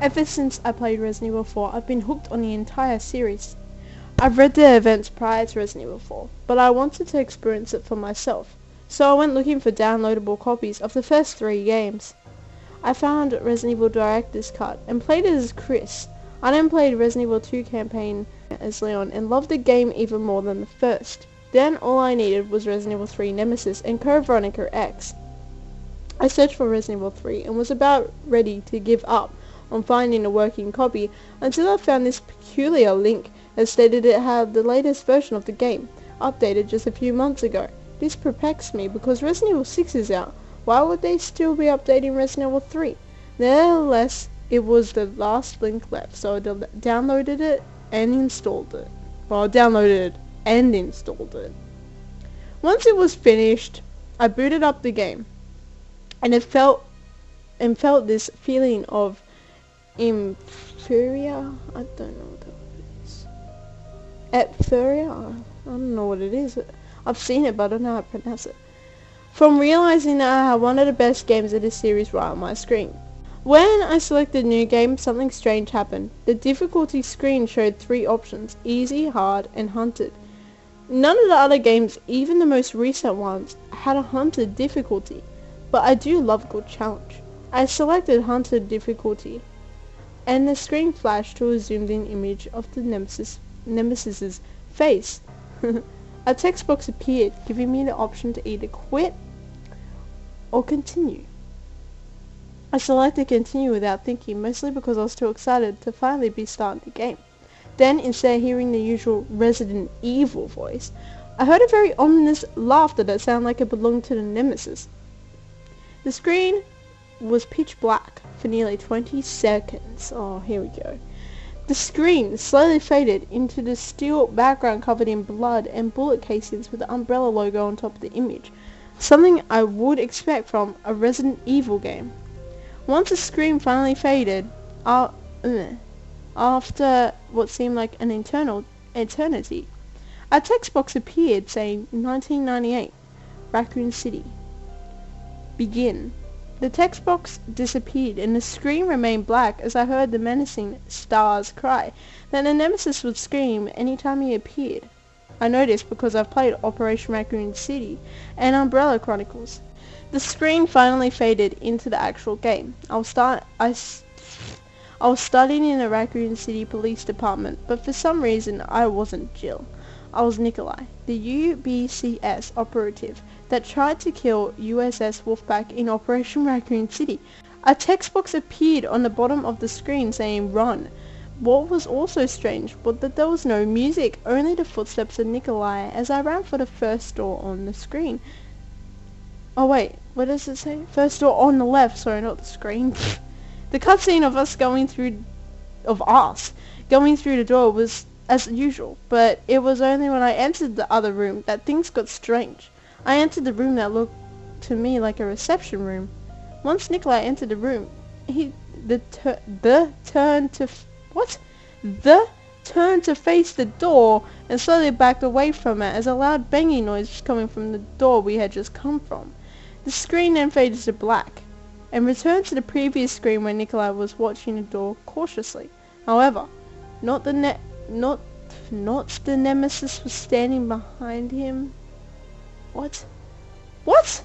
Ever since I played Resident Evil 4, I've been hooked on the entire series. I've read the events prior to Resident Evil 4, but I wanted to experience it for myself, so I went looking for downloadable copies of the first 3 games. I found Resident Evil Director's Cut and played it as Chris. I then played Resident Evil 2 campaign as Leon and loved the game even more than the first. Then all I needed was Resident Evil 3 Nemesis and Code Veronica X. I searched for Resident Evil 3 and was about ready to give up on finding a working copy until I found this peculiar link that stated it had the latest version of the game, updated just a few months ago. This perplexed me because Resident Evil 6 is out. Why would they still be updating Resident Evil 3? Nevertheless, it was the last link left, so I downloaded it and installed it. Well, I downloaded it and installed it. Once it was finished, I booted up the game, and it felt this feeling of inferior. I don't know what that is. Inferior? I don't know what it is. I've seen it, but I don't know how to pronounce it. From realizing that I had one of the best games of the series right on my screen. When I selected new game, something strange happened. The difficulty screen showed 3 options: easy, hard, and hunted. None of the other games, even the most recent ones, had a hunted difficulty, but I do love a good challenge. I selected hunted difficulty, and the screen flashed to a zoomed in image of the Nemesis's face. A text box appeared, giving me the option to either quit or continue. I selected continue without thinking, mostly because I was too excited to finally be starting the game. Then, instead of hearing the usual Resident Evil voice, I heard a very ominous laughter that sounded like it belonged to the Nemesis. The screen was pitch black for nearly 20 seconds. Oh, here we go. The screen slowly faded into the steel background covered in blood and bullet casings with the Umbrella logo on top of the image. Something I would expect from a Resident Evil game. Once the screen finally faded, after what seemed like an eternity, a text box appeared saying 1998, Raccoon City. Begin. The text box disappeared and the screen remained black as I heard the menacing Stars cry that the Nemesis would scream anytime he appeared. I noticed because I've played Operation Raccoon City and Umbrella Chronicles. The screen finally faded into the actual game. I was studying in the Raccoon City Police Department, but for some reason I wasn't Jill. I was Nikolai, the UBCS operative that tried to kill USS Wolfpack in Operation Raccoon City. A text box appeared on the bottom of the screen saying run. What was also strange was that there was no music, only the footsteps of Nikolai as I ran for the first door on the screen. Oh wait, what does it say? First door on the left, sorry, not the screen. The cutscene of us going through the door was as usual, but it was only when I entered the other room that things got strange. I entered the room that looked to me like a reception room. Once Nikolai entered the room, turned to face the door and slowly backed away from it as a loud banging noise was coming from the door we had just come from. The screen then faded to black and returned to the previous screen where Nikolai was watching the door cautiously. However, not the Nemesis was standing behind him. What?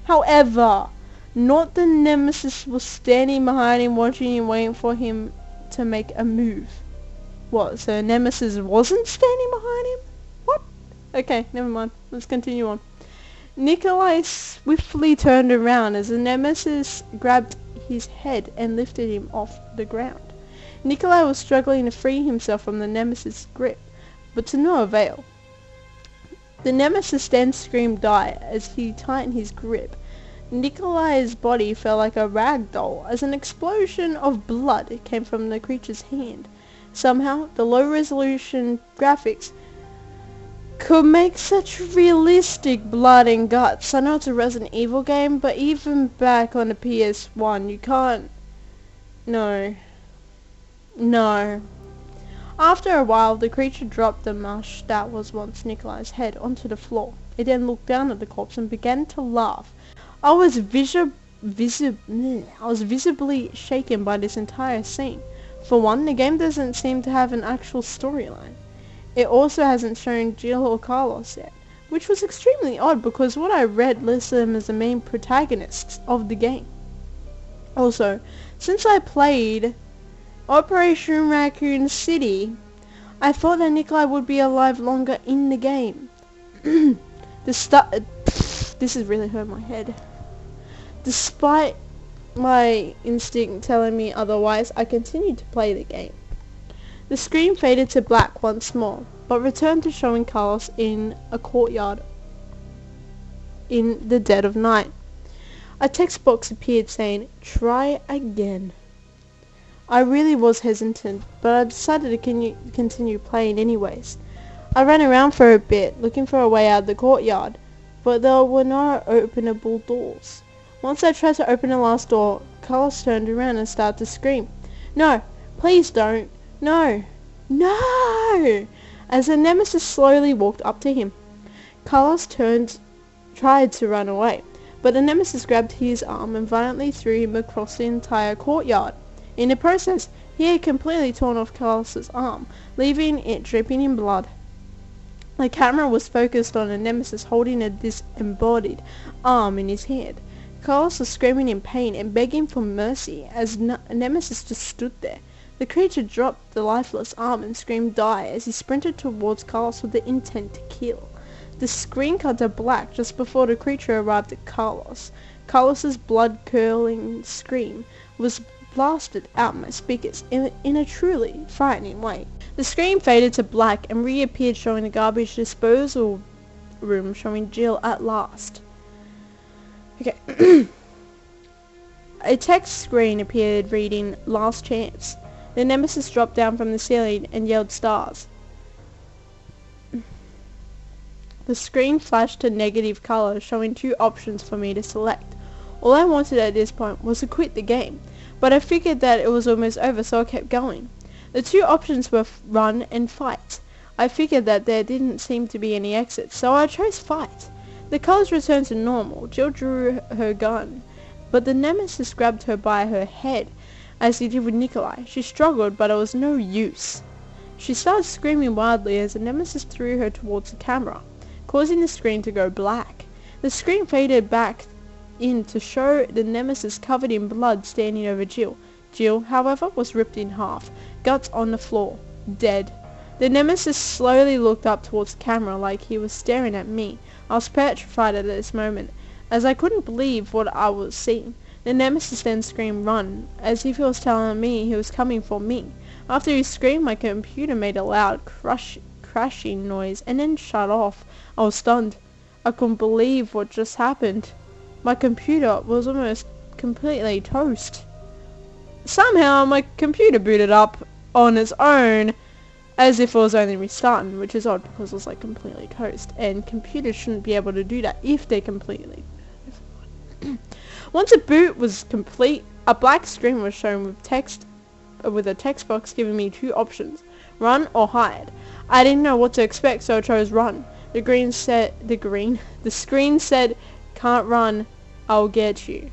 However, not the Nemesis was standing behind him, watching and waiting for him to make a move. What, so Nemesis wasn't standing behind him? What? Okay, never mind. Let's continue on. Nikolai swiftly turned around as the Nemesis grabbed his head and lifted him off the ground. Nikolai was struggling to free himself from the Nemesis' grip, but to no avail. The Nemesis then screamed die as he tightened his grip. Nikolai's body felt like a rag doll as an explosion of blood came from the creature's hand. Somehow, the low-resolution graphics could make such realistic blood and guts. I know it's a Resident Evil game, but even back on the PS1, you can't... No. After a while, the creature dropped the mush that was once Nikolai's head onto the floor. It then looked down at the corpse and began to laugh. I was visibly shaken by this entire scene. For one, the game doesn't seem to have an actual storyline. It also hasn't shown Jill or Carlos yet, which was extremely odd because what I read listed them as the main protagonists of the game. Also, since I played Operation Raccoon City, I thought that Nikolai would be alive longer in the game. This is really hurting my head. Despite my instinct telling me otherwise, I continued to play the game. The screen faded to black once more, but returned to showing Carlos in a courtyard in the dead of night. A text box appeared saying, "Try again." I really was hesitant, but I decided to continue playing anyways. I ran around for a bit, looking for a way out of the courtyard, but there were no openable doors. Once I tried to open the last door, Carlos turned around and started to scream, "No, please don't, no, no!" As the nemesis slowly walked up to him. Carlos tried to run away, but the nemesis grabbed his arm and violently threw him across the entire courtyard. In the process, he had completely torn off Carlos's arm, leaving it dripping in blood. The camera was focused on the nemesis holding a disembodied arm in his hand. Carlos was screaming in pain and begging for mercy as Nemesis just stood there. The creature dropped the lifeless arm and screamed "die" as he sprinted towards Carlos with the intent to kill. The screen cut to black just before the creature arrived at Carlos. Carlos's blood-curdling scream was blasted out my speakers in a truly frightening way. The screen faded to black and reappeared showing the garbage disposal room showing Jill at last. Okay. A text screen appeared reading "Last Chance." The nemesis dropped down from the ceiling and yelled "Stars." The screen flashed to negative color, showing two options for me to select. All I wanted at this point was to quit the game, but I figured that it was almost over, so I kept going. The two options were run and fight. I figured that there didn't seem to be any exits, so I chose fight. The colors returned to normal. Jill drew her gun, but the nemesis grabbed her by her head, as he did with Nikolai. She struggled, but it was no use. She started screaming wildly as the nemesis threw her towards the camera, causing the screen to go black. The screen faded back in to show the nemesis covered in blood standing over Jill. Jill, however, was ripped in half, guts on the floor, dead. The nemesis slowly looked up towards the camera like he was staring at me. I was petrified at this moment, as I couldn't believe what I was seeing. The nemesis then screamed "run," as if he was telling me he was coming for me. After he screamed, my computer made a loud crashing noise and then shut off. I was stunned. I couldn't believe what just happened. My computer was almost completely toast. Somehow my computer booted up on its own, as if it was only restarting, which is odd because it was like completely toast, and computers shouldn't be able to do that if they're completely. Once a boot was complete, a black screen was shown with a text box giving me two options: run or hide. I didn't know what to expect, so I chose run. The screen said, "Can't run, I'll get you."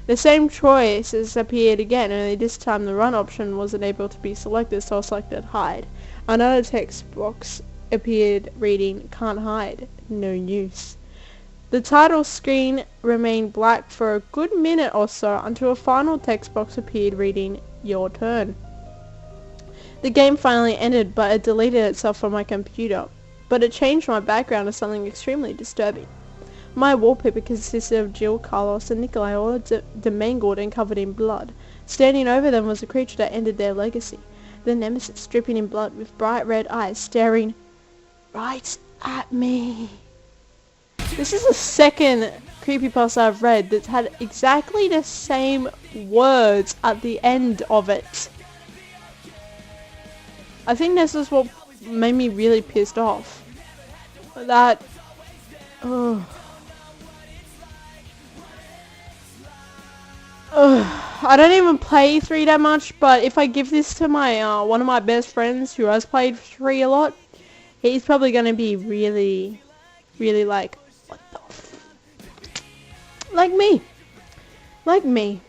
The same choices appeared again, only this time the run option wasn't able to be selected, so I selected hide. Another text box appeared reading "Can't hide, no use." The title screen remained black for a good minute or so until a final text box appeared reading "Your turn." The game finally ended, but it deleted itself from my computer. But it changed my background to something extremely disturbing. My wallpaper consisted of Jill, Carlos, and Nikolai, all demangled and covered in blood. Standing over them was a creature that ended their legacy. The nemesis, dripping in blood with bright red eyes, staring right at me. This is the second creepypasta I've read that's had exactly the same words at the end of it. I think this is what made me really pissed off. That... I don't even play 3 that much, but if I give this to my one of my best friends who has played 3 a lot, he's probably gonna be really, really like, what the like me. Like me.